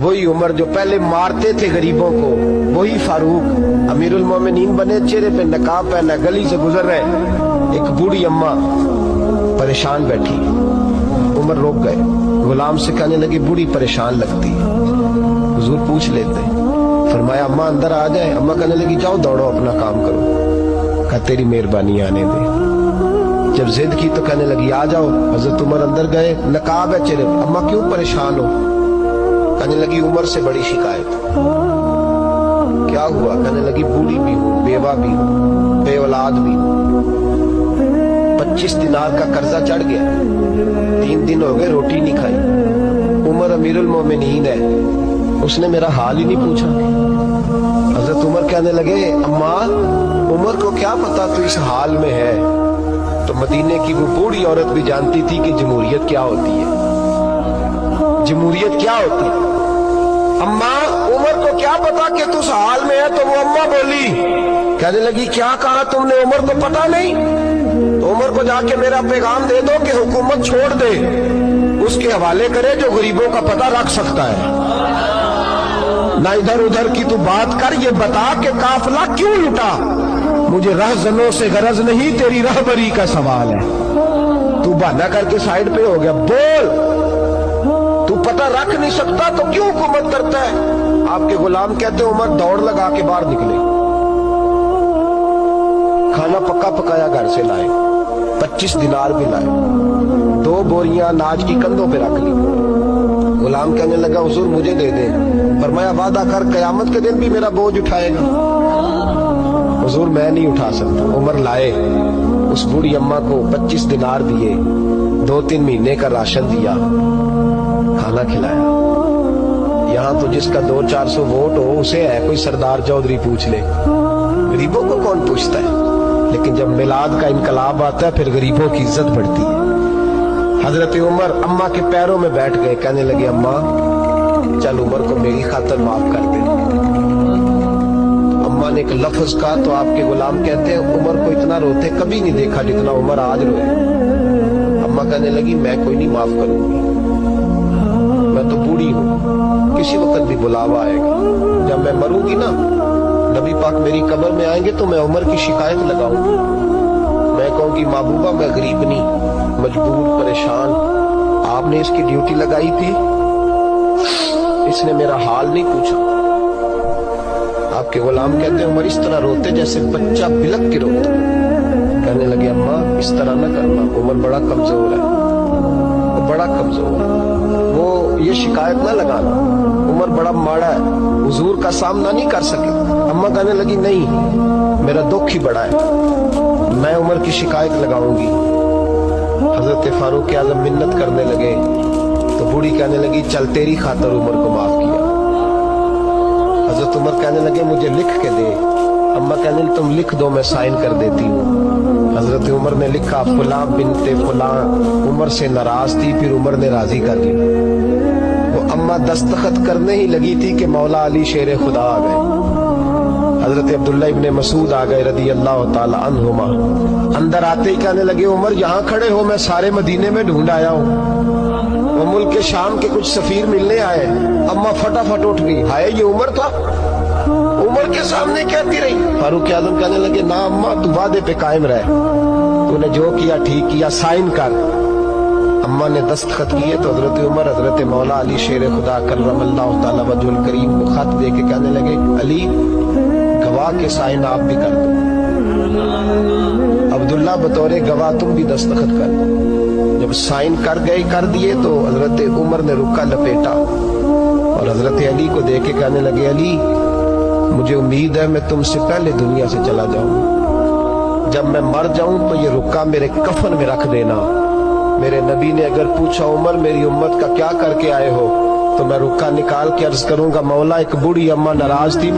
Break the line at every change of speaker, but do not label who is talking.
وہی عمر جو پہلے مارتے تھے غریبوں کو، وہی فاروق امیرُ المومنین بنے، چہرے پہ نقاب پہنا، گلی سے گزر رہے، ایک بوڑھی اماں پریشان بیٹھی، عمر روک گئے، غلام سے کہنے لگے بوڑھی پریشان لگتی ہے، حضور پوچھ لیتے، فرمایا اماں اندر آ جائے، اماں کہنے لگی جاؤ دوڑو اپنا کام کرو، کہا تیری مہربانی آنے دے، جب ضد کی تو کہنے لگی آ جاؤ، حضرت عمر اندر گئے، نقاب ہے چہرے، اماں کیوں پریشان ہو؟ کہنے لگی عمر سے بڑی شکایت، کیا ہوا؟ کہنے لگی بوڑھی بھی ہوں، بیوہ بھی ہوں، بے اولاد بھی ہوں، 25 دینار کا قرضہ چڑھ گیا، 3 دن ہو گئے روٹی نہیں کھائی، عمر امیر المومنین ہے، اس نے میرا حال ہی نہیں پوچھا۔ حضرت عمر کہنے لگے اماں عمر کو کیا پتا تو اس حال میں ہے؟ تو مدینے کی وہ بوڑھی عورت بھی جانتی تھی کہ جمہوریت کیا ہوتی ہے، جمہوریت کیا ہوتی ہے۔ اماں عمر کو کیا پتا کہ تو اس حال میں ہے؟ تو وہ اماں بولی، کہنے لگی کیا کہا تم نے؟ عمر کو پتا نہیں؟ تو عمر کو جا کے میرا پیغام دے دو کہ حکومت چھوڑ دے، اس کے حوالے کرے جو غریبوں کا پتہ رکھ سکتا ہے، نہ ادھر ادھر کی تو بات کر، یہ بتا کہ قافلہ کیوں لٹا؟ مجھے رہزنوں سے غرض نہیں، تیری رہبری کا سوال ہے۔ تو بہانہ کر کے سائیڈ پہ ہو گیا، بول، تو پتہ رکھ نہیں سکتا تو کیوں حکومت کرتا ہے؟ آپ کے غلام کہتے عمر دوڑ لگا کے باہر نکلے، کھانا پکا پکایا گھر سے لائے، 25 دینار بھی لائے، 2 بوریاں اناج کی کندھوں پہ رکھ لی۔ غلام کہنے لگا حضور مجھے دے دیں، فرمایا وعدہ کر قیامت کے دن بھی میرا بوجھ اٹھائے گا؟ حضور میں نہیں اٹھا سکتا۔ عمر لائے، اس بوڑھی اماں کو 25 دینار دیے، 2-3 مہینے کا راشن دیا، کھانا کھلایا۔ یہاں تو جس کا 200-400 ووٹ ہو اسے ہے کوئی سردار چودھری پوچھ لے، غریبوں کو کون پوچھتا ہے؟ لیکن جب میلاد کا انقلاب آتا ہے پھر غریبوں کی عزت بڑھتی ہے۔ حضرت عمر اماں کے پیروں میں بیٹھ گئے، کہنے لگے اماں چل عمر کو میری خاطر معاف کر دے۔ اماں نے ایک لفظ کہا تو آپ کے غلام کہتے ہیں عمر کو اتنا روتے کبھی نہیں دیکھا جتنا عمر آج روئے۔ اماں کہنے لگی میں کوئی نہیں معاف کروں گی، میں تو بوڑھی ہوں، کسی وقت بھی بلاوا آئے گا، جب میں مروں گی نا نبی پاک میری قبر میں آئیں گے تو میں عمر کی شکایت لگاؤں گی، میں کہوں گی محبوبہ میں غریب نہیں، مجبور، پریشان، آپ نے اس کی ڈیوٹی لگائی تھی، اس نے میرا حال نہیں پوچھا۔ آپ کے غلام کہتے ہیں عمر اس طرح روتے جیسے بچہ بلک کے روتا۔ کہنے لگے اماں اس طرح نہ کرنا، عمر بڑا کمزور ہے، وہ بڑا کمزور ہے، وہ یہ شکایت نہ لگانا، عمر بڑا ماڑا ہے، حضور کا سامنا نہیں کر سکے۔ اماں کہنے لگی نہیں، میرا دکھ ہی بڑا ہے، میں عمر کی شکایت لگاؤں گی۔ حضرت فاروق اعظم منت کرنے لگے تو بوڑھی کہنے لگی چل تیری خاطر عمر کو معاف کیا۔ حضرت عمر کہنے لگے مجھے لکھ کے دے، اماں کہنے لگی تم لکھ دو میں سائن کر دیتی ہوں۔ حضرت عمر نے لکھا فلاں بنت فلاں عمر سے ناراض تھی، پھر عمر نے راضی کر لی۔ وہ اماں دستخط کرنے ہی لگی تھی کہ مولا علی شیر خدا آ گئے، حضرت عبداللہ ابن مسعود آ گئے رضی اللہ تعالی عنہما۔ اندر آتے ہی کہنے لگے عمر یہاں کھڑے ہو، میں سارے مدینے میں ڈھونڈ آیا ہوں، وہ ملک شام کے کچھ سفیر ملنے آئے۔ اماں فٹافٹ اٹھ گئی، ہائے یہ عمر تھا، عمر کے سامنے کہتی رہی۔ فاروق اعظم کہنے لگے نا اماں تو وعدے پہ قائم رہے، تو نے جو کیا ٹھیک کیا، سائن کر۔ اماں نے دستخط کیے تو حضرت عمر حضرت مولا علی شیر خدا کرم اللہ تعالی وجہ الکریم کو خط دے کے کہنے لگے علی گواہ کے سائن آپ بھی کر دو، عبداللہ بطور گواہ تم بھی دستخط کر دو۔ جب سائن کر دیے تو حضرت عمر نے رکا لپیٹا اور حضرت علی کو دے کے کہنے لگے علی مجھے امید ہے میں تم سے پہلے دنیا سے چلا جاؤں، جب میں مر جاؤں تو یہ رکا میرے کفن میں رکھ دینا۔ میرے نبی نے اگر پوچھا عمر میری امت کا کیا کر کے آئے ہو تو میں رکا نکال کے عرض کروں گا مولا ایک بوڑھی اماں ناراض تھی،